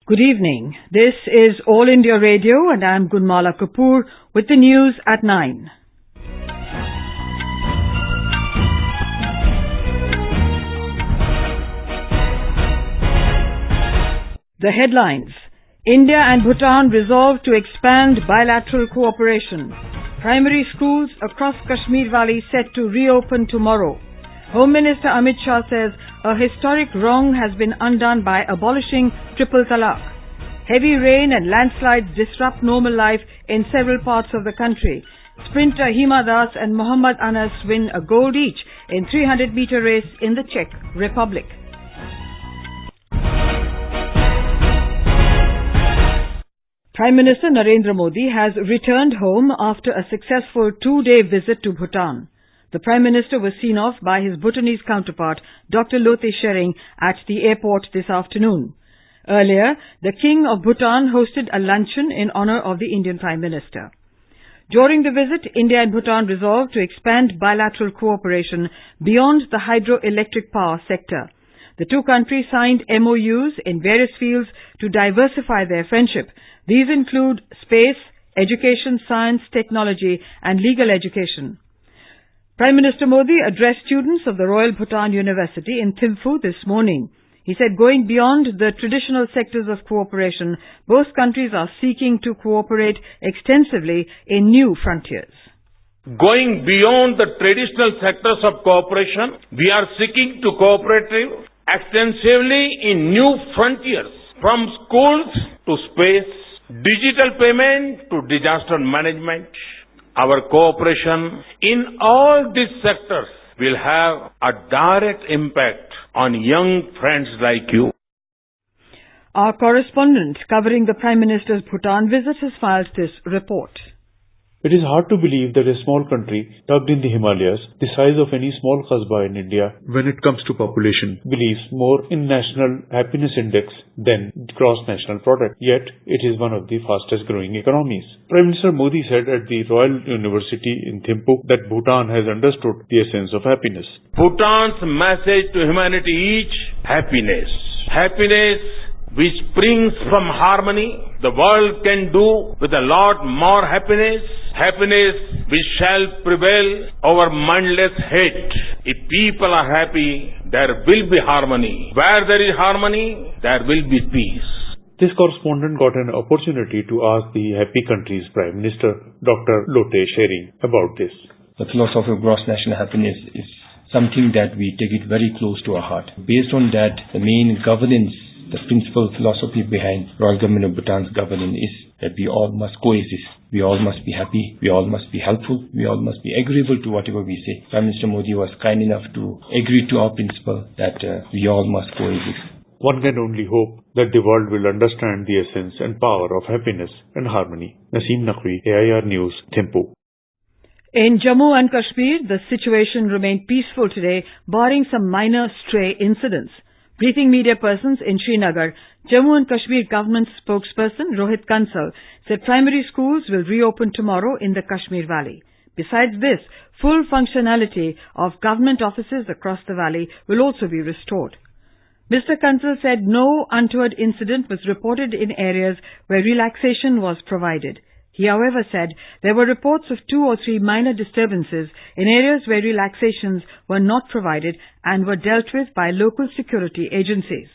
Good evening. This is All India Radio and I am Gunmala Kapoor with the news at 9. The headlines. India and Bhutan resolve to expand bilateral cooperation. Primary schools across Kashmir Valley set to reopen tomorrow. Home Minister Amit Shah says a historic wrong has been undone by abolishing triple talaq. Heavy rain and landslides disrupt normal life in several parts of the country. Sprinter Hima and Mohammad Anas win a gold each in 300-meter race in the Czech Republic. Prime Minister Narendra Modi has returned home after a successful two-day visit to Bhutan. The Prime Minister was seen off by his Bhutanese counterpart, Dr. Lote Tshering, at the airport this afternoon. Earlier, the King of Bhutan hosted a luncheon in honor of the Indian Prime Minister. During the visit, India and Bhutan resolved to expand bilateral cooperation beyond the hydroelectric power sector. The two countries signed MOUs in various fields to diversify their friendship. These include space, education, science, technology, and legal education. Prime Minister Modi addressed students of the Royal Bhutan University in Thimphu this morning. He said going beyond the traditional sectors of cooperation, both countries are seeking to cooperate extensively in new frontiers. Going beyond the traditional sectors of cooperation, we are seeking to cooperate extensively in new frontiers, from schools to space, digital payment to disaster management. Our cooperation in all these sectors will have a direct impact on young friends like you. Our correspondent covering the Prime Minister's Bhutan visit has filed this report. It is hard to believe that a small country tucked in the Himalayas, the size of any small Kasbah in India, when it comes to population, believes more in National Happiness Index than gross national product. Yet, it is one of the fastest growing economies. Prime Minister Modi said at the Royal University in Thimphu that Bhutan has understood the essence of happiness. Bhutan's message to humanity is happiness. Happiness which springs from harmony. The world can do with a lot more happiness. Happiness which shall prevail over mindless hate. If people are happy, there will be harmony. Where there is harmony, there will be peace. This correspondent got an opportunity to ask the happy country's Prime Minister, Dr. Lote Tshering, about this. The philosophy of gross national happiness is something that we take it very close to our heart. Based on that, the main governance, the principal philosophy behind Royal Government of Bhutan's governance is that we all must coexist. We all must be happy. We all must be helpful. We all must be agreeable to whatever we say. Prime Minister Modi was kind enough to agree to our principle that we all must coexist. One can only hope that the world will understand the essence and power of happiness and harmony. Naseem Naqvi, AIR News, Thimphu. In Jammu and Kashmir, the situation remained peaceful today, barring some minor stray incidents. Briefing media persons in Srinagar, Jammu and Kashmir government spokesperson Rohit Kansal said primary schools will reopen tomorrow in the Kashmir Valley. Besides this, full functionality of government offices across the valley will also be restored. Mr. Kansal said no untoward incident was reported in areas where relaxation was provided. He, however, said there were reports of 2 or 3 minor disturbances in areas where relaxations were not provided and were dealt with by local security agencies.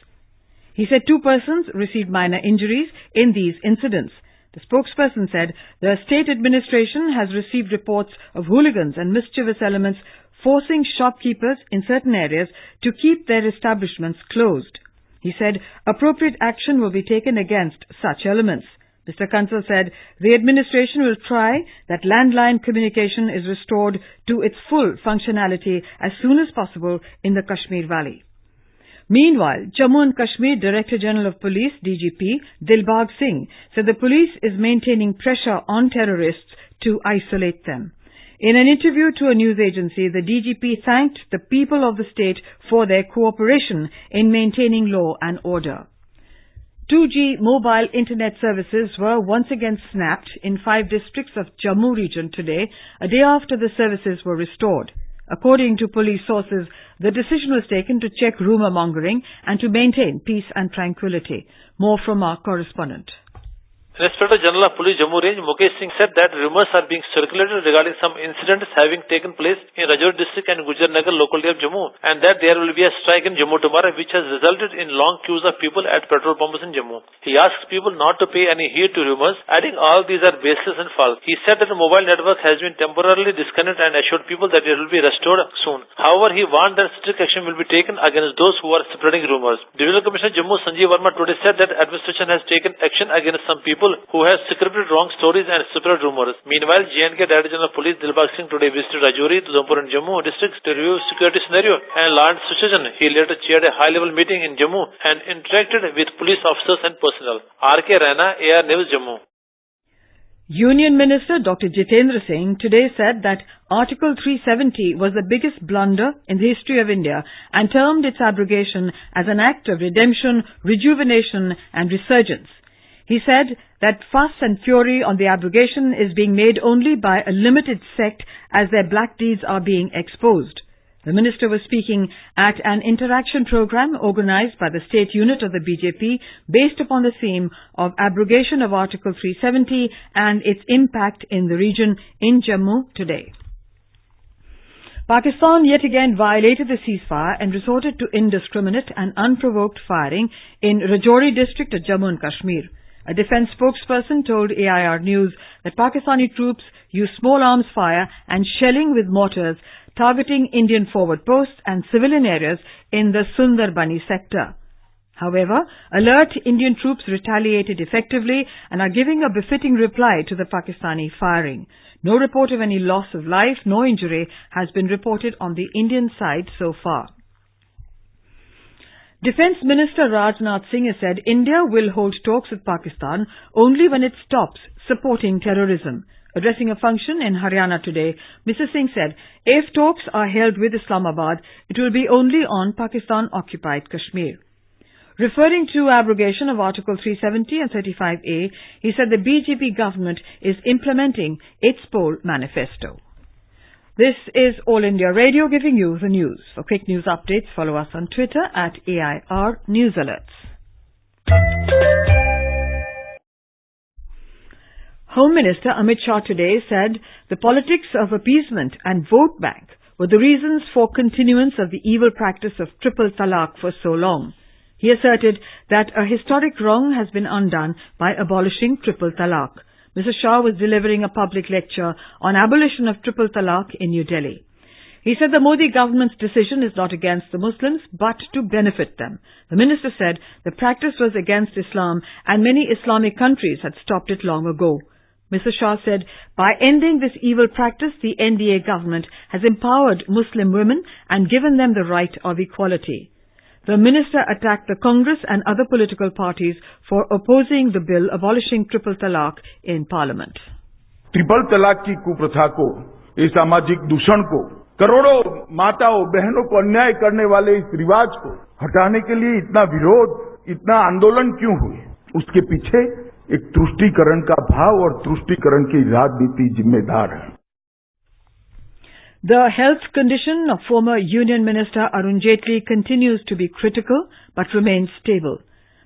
He said 2 persons received minor injuries in these incidents. The spokesperson said the state administration has received reports of hooligans and mischievous elements forcing shopkeepers in certain areas to keep their establishments closed. He said appropriate action will be taken against such elements. Mr. Kansal said the administration will try that landline communication is restored to its full functionality as soon as possible in the Kashmir Valley. Meanwhile, Jammu and Kashmir Director General of Police, DGP, Dilbagh Singh, said the police is maintaining pressure on terrorists to isolate them. In an interview to a news agency, the DGP thanked the people of the state for their cooperation in maintaining law and order. 2G mobile internet services were once again snapped in 5 districts of Jammu region today, a day after the services were restored. According to police sources, the decision was taken to check rumour mongering and to maintain peace and tranquility. More from our correspondent. Inspector General of Police Jammu Range Mukesh Singh said that rumors are being circulated regarding some incidents having taken place in Rajouri district and Gujarnagar locality of Jammu, and that there will be a strike in Jammu tomorrow which has resulted in long queues of people at petrol pumps in Jammu. He asks people not to pay any heed to rumors, adding all these are baseless and false. He said that the mobile network has been temporarily disconnected and assured people that it will be restored soon. However, he warned that strict action will be taken against those who are spreading rumors. Divisional Commissioner Jammu Sanjeev Verma today said that administration has taken action against some people who have secreted wrong stories and spread rumors. Meanwhile, J&K Director General of Police Dilbag Singh today visited Rajouri, Udhampur and Jammu districts to review security scenario and law situation. He later chaired a high-level meeting in Jammu and interacted with police officers and personnel. R.K. Raina, AR News, Jammu. Union Minister Dr. Jitendra Singh today said that Article 370 was the biggest blunder in the history of India and termed its abrogation as an act of redemption, rejuvenation and resurgence. He said that fuss and fury on the abrogation is being made only by a limited sect as their black deeds are being exposed. The minister was speaking at an interaction program organized by the state unit of the BJP based upon the theme of abrogation of Article 370 and its impact in the region in Jammu today. Pakistan yet again violated the ceasefire and resorted to indiscriminate and unprovoked firing in Rajouri district of Jammu and Kashmir. A defense spokesperson told AIR News that Pakistani troops used small arms fire and shelling with mortars targeting Indian forward posts and civilian areas in the Sundarbani sector. However, alert Indian troops retaliated effectively and are giving a befitting reply to the Pakistani firing. No report of any loss of life nor injury has been reported on the Indian side so far. Defence Minister Rajnath Singh has said India will hold talks with Pakistan only when it stops supporting terrorism. Addressing a function in Haryana today, Mr. Singh said, if talks are held with Islamabad, it will be only on Pakistan-occupied Kashmir. Referring to abrogation of Article 370 and 35A, he said the BJP government is implementing its poll manifesto. This is All India Radio giving you the news. For quick news updates, follow us on Twitter at AIR News Alerts. Home Minister Amit Shah today said the politics of appeasement and vote bank were the reasons for continuance of the evil practice of triple talaq for so long. He asserted that a historic wrong has been undone by abolishing triple talaq. Mr. Shah was delivering a public lecture on abolition of triple talaq in New Delhi. He said the Modi government's decision is not against the Muslims but to benefit them. The minister said the practice was against Islam and many Islamic countries had stopped it long ago. Mr. Shah said by ending this evil practice, the NDA government has empowered Muslim women and given them the right of equality. The minister attacked the Congress and other political parties for opposing the bill abolishing triple talaq in Parliament. Triple तलाक की कुप्रथा को, इस सामाजिक दूषण को, करोड़ों माताओं बहनों को अन्याय करने वाले इस रिवाज को हटाने के लिए इतना विरोध, इतना आंदोलन क्यों हुए? उसके पीछे एक तुष्टीकरण का भाव और तुष्टीकरण की राजनीति जिम्मेदार है. The health condition of former Union Minister Arun Jaitley continues to be critical but remains stable.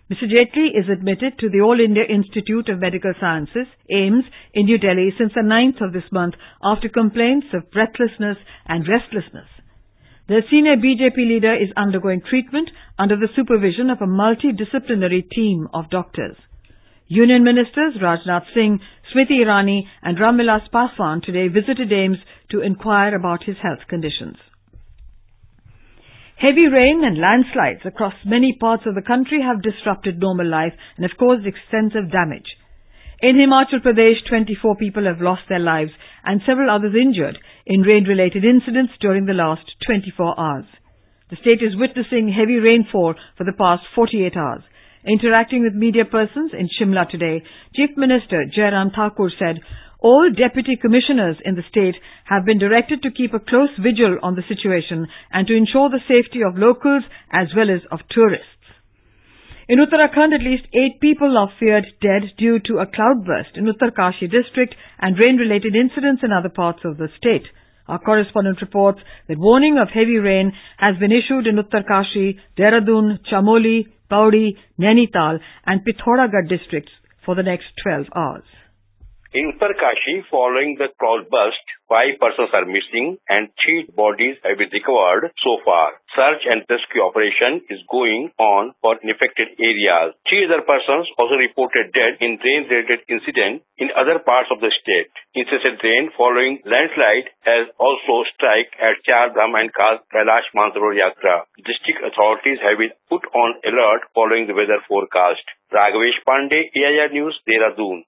Mr. Jaitley is admitted to the All India Institute of Medical Sciences, AIIMS, in New Delhi since the 9th of this month after complaints of breathlessness and restlessness. The senior BJP leader is undergoing treatment under the supervision of a multidisciplinary team of doctors. Union Ministers Rajnath Singh, Smriti Irani and Ram Vilas Paswan today visited AIIMS to inquire about his health conditions. Heavy rain and landslides across many parts of the country have disrupted normal life and have caused extensive damage. In Himachal Pradesh, 24 people have lost their lives and several others injured in rain-related incidents during the last 24 hours. The state is witnessing heavy rainfall for the past 48 hours. Interacting with media persons in Shimla today, Chief Minister Jairam Thakur said all deputy commissioners in the state have been directed to keep a close vigil on the situation and to ensure the safety of locals as well as of tourists. In Uttarakhand, at least 8 people are feared dead due to a cloudburst in Uttarkashi district and rain-related incidents in other parts of the state. Our correspondent reports that warning of heavy rain has been issued in Uttarkashi, Dehradun, Chamoli, Pauri, Nainital and Pithoragarh districts for the next 12 hours. In Uttarkashi, following the cloudburst, 5 persons are missing and 3 bodies have been recovered so far. Search and rescue operation is going on for infected areas. 3 other persons also reported dead in rain-related incident in other parts of the state. Incessant rain following landslide has also struck at Char Dham and Kailash Mansarovar Yatra. District authorities have been put on alert following the weather forecast. Raghavesh Pandey, AIR News, Dehradun.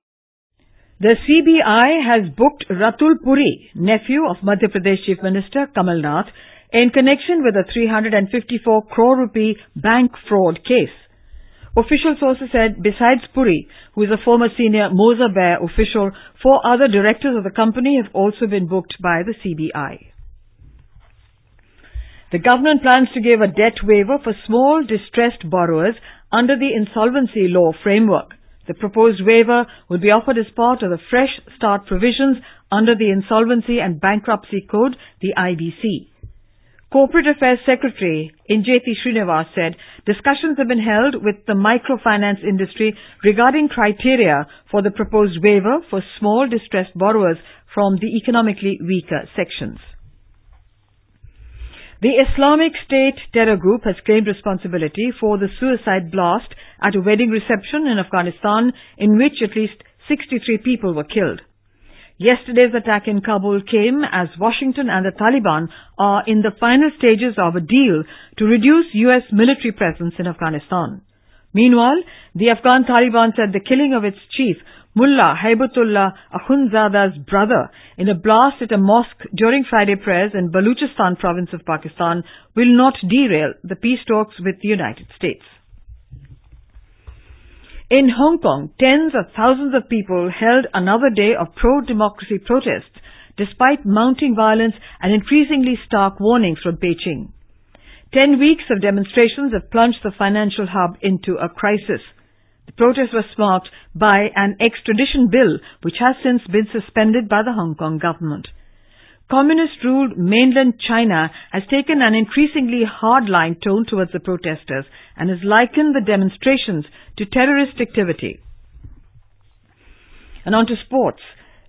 The CBI has booked Ratul Puri, nephew of Madhya Pradesh Chief Minister Kamal Nath, in connection with a 354 crore rupee bank fraud case. Official sources said besides Puri, who is a former senior Moza Bear official, 4 other directors of the company have also been booked by the CBI. The government plans to give a debt waiver for small distressed borrowers under the insolvency law framework. The proposed waiver will be offered as part of the Fresh Start provisions under the Insolvency and Bankruptcy Code, the IBC. Corporate Affairs Secretary Injeti Srinivas said discussions have been held with the microfinance industry regarding criteria for the proposed waiver for small distressed borrowers from the economically weaker sections. The Islamic State terror group has claimed responsibility for the suicide blast at a wedding reception in Afghanistan in which at least 63 people were killed. Yesterday's attack in Kabul came as Washington and the Taliban are in the final stages of a deal to reduce U.S. military presence in Afghanistan. Meanwhile, the Afghan Taliban said the killing of its chief, Mullah Haibatullah Akhundzada's brother, in a blast at a mosque during Friday prayers in Baluchistan province of Pakistan will not derail the peace talks with the United States. In Hong Kong, tens of thousands of people held another day of pro-democracy protests despite mounting violence and increasingly stark warnings from Beijing. 10 weeks of demonstrations have plunged the financial hub into a crisis. The protest was sparked by an extradition bill which has since been suspended by the Hong Kong government. Communist-ruled mainland China has taken an increasingly hard-line tone towards the protesters and has likened the demonstrations to terrorist activity. And on to sports.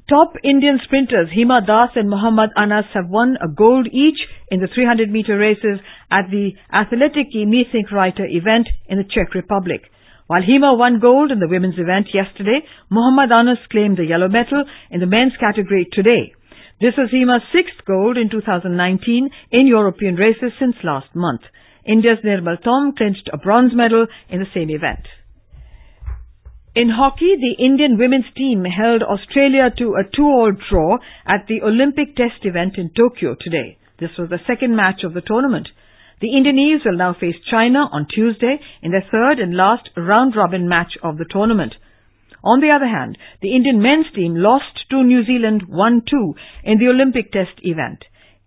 Top Indian sprinters Hima and Mohammad Anas have won a gold each in the 300-meter races at the Athletiki Meethink Reiter event in the Czech Republic. While Hima won gold in the women's event yesterday, Mohammad Anas claimed the yellow medal in the men's category today. This was Hima's 6th gold in 2019 in European races since last month. India's Nirmal Tom clinched a bronze medal in the same event. In hockey, the Indian women's team held Australia to a 2-all draw at the Olympic Test event in Tokyo today. This was the second match of the tournament. The Indianese will now face China on Tuesday in their third and last round-robin match of the tournament. On the other hand, the Indian men's team lost to New Zealand 1-2 in the Olympic Test event.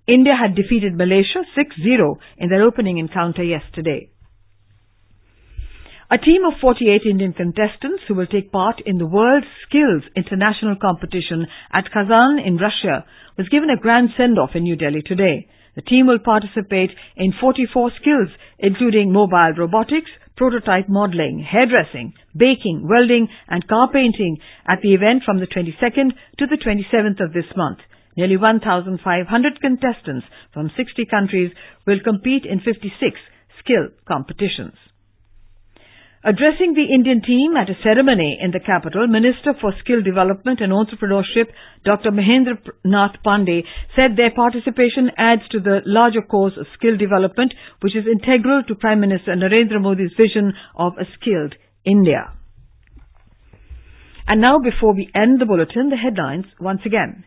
India had defeated Malaysia 6-0 in their opening encounter yesterday. A team of 48 Indian contestants who will take part in the World Skills International Competition at Kazan in Russia was given a grand send-off in New Delhi today. The team will participate in 44 skills, including mobile robotics, prototype modeling, hairdressing, baking, welding and car painting at the event from the 22nd to the 27th of this month. Nearly 1,500 contestants from 60 countries will compete in 56 skill competitions. Addressing the Indian team at a ceremony in the capital, Minister for Skill Development and Entrepreneurship, Dr. Mahendra Nath Pandey, said their participation adds to the larger cause of skill development, which is integral to Prime Minister Narendra Modi's vision of a skilled India. And now, before we end the bulletin, the headlines once again.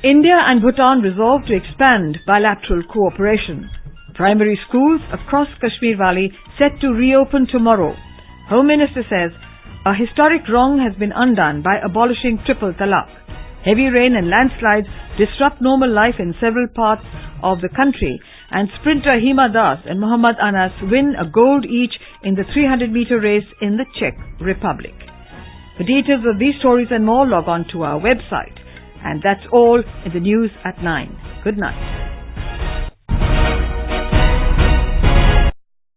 India and Bhutan resolved to expand bilateral cooperation. Primary schools across Kashmir Valley set to reopen tomorrow. Home Minister says a historic wrong has been undone by abolishing triple talaq. Heavy rain and landslides disrupt normal life in several parts of the country, and sprinter Hima and Mohammad Anas win a gold each in the 300-meter race in the Czech Republic. For details of these stories and more, log on to our website And that's all in the news at 9. Good night.